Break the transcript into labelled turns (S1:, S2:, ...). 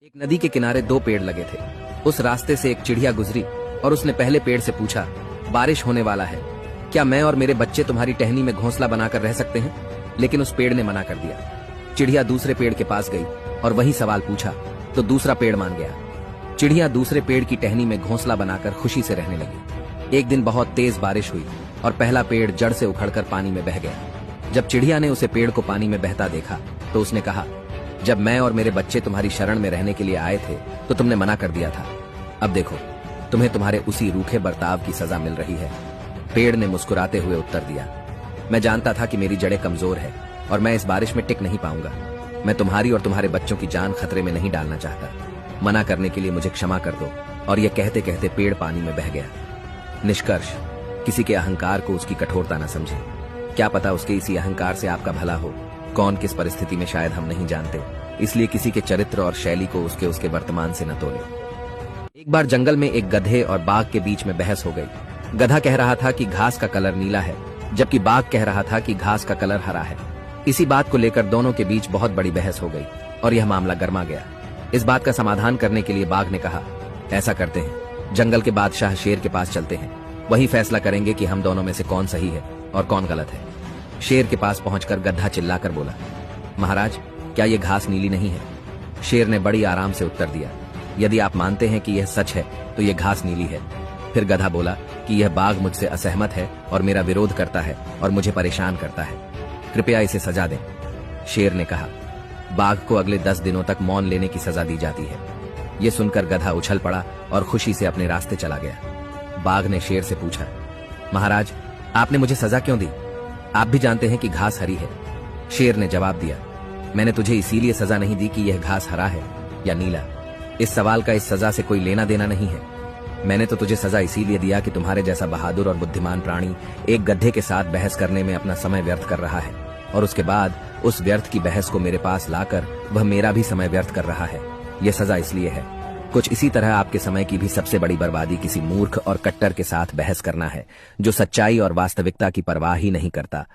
S1: एक नदी के किनारे दो पेड़ लगे थे। उस रास्ते से एक चिड़िया गुजरी और उसने पहले पेड़ से पूछा, बारिश होने वाला है, क्या मैं और मेरे बच्चे तुम्हारी टहनी में घोंसला बनाकर रह सकते हैं? लेकिन उस पेड़ ने मना कर दिया। चिड़िया दूसरे पेड़ के पास गई और वही सवाल पूछा तो दूसरा पेड़ मान गया। चिड़िया दूसरे पेड़ की टहनी में घोंसला बनाकर खुशी से रहने लगी। एक दिन बहुत तेज बारिश हुई और पहला पेड़ जड़ से उखड़कर पानी में बह गया। जब चिड़िया ने उसे पेड़ को पानी में बहता देखा तो उसने कहा, जब मैं और मेरे बच्चे तुम्हारी शरण में रहने के लिए आए थे तो तुमने मना कर दिया था। अब देखो, तुम्हें तुम्हारे उसी रूखे बर्ताव की सजा मिल रही है। पेड़ ने मुस्कुराते हुए उत्तर दिया, मैं जानता था कि मेरी जड़ें कमजोर है और मैं इस बारिश में टिक नहीं पाऊंगा। मैं तुम्हारी और तुम्हारे बच्चों की जान खतरे में नहीं डालना चाहता। मना करने के लिए मुझे क्षमा कर दो। और यह कहते कहते पेड़ पानी में बह गया। निष्कर्ष, किसी के अहंकार को उसकी कठोरता न समझे। क्या पता उसके इसी अहंकार से आपका भला हो। कौन किस परिस्थिति में शायद हम नहीं जानते, इसलिए किसी के चरित्र और शैली को उसके वर्तमान से न तोले। एक बार जंगल में एक गधे और बाघ के बीच में बहस हो गई। गधा कह रहा था कि घास का कलर नीला है, जबकि बाघ कह रहा था कि घास का कलर हरा है। इसी बात को लेकर दोनों के बीच बहुत बड़ी बहस हो गई और यह मामला गर्मा गया। इस बात का समाधान करने के लिए बाघ ने कहा, ऐसा करते हैं, जंगल के बादशाह शेर के पास चलते हैं, वही फैसला करेंगे कि हम दोनों में से कौन सही है और कौन गलत है। शेर के पास पहुंचकर गधा चिल्लाकर बोला, महाराज, क्या यह घास नीली नहीं है? शेर ने बड़ी आराम से उत्तर दिया, यदि आप मानते हैं कि यह सच है तो यह घास नीली है। फिर गधा बोला कि यह बाघ मुझसे असहमत है और मेरा विरोध करता है और मुझे परेशान करता है, कृपया इसे सजा दें। शेर ने कहा, बाघ को अगले 10 दिनों तक मौन लेने की सजा दी जाती है। यह सुनकर गधा उछल पड़ा और खुशी से अपने रास्ते चला गया। बाघ ने शेर से पूछा, महाराज, आपने मुझे सजा क्यों दी? आप भी जानते हैं कि घास हरी है। शेर ने जवाब दिया, मैंने तुझे इसीलिए सजा नहीं दी कि यह घास हरा है या नीला। इस सवाल का इस सजा से कोई लेना देना नहीं है। मैंने तो तुझे सजा इसीलिए दिया कि तुम्हारे जैसा बहादुर और बुद्धिमान प्राणी एक गधे के साथ बहस करने में अपना समय व्यर्थ कर रहा है और उसके बाद उस व्यर्थ की बहस को मेरे पास लाकर वह मेरा भी समय व्यर्थ कर रहा है। यह सजा इसलिए है। कुछ इसी तरह आपके समय की भी सबसे बड़ी बर्बादी किसी मूर्ख और कट्टर के साथ बहस करना है, जो सच्चाई और वास्तविकता की परवाह ही नहीं करता,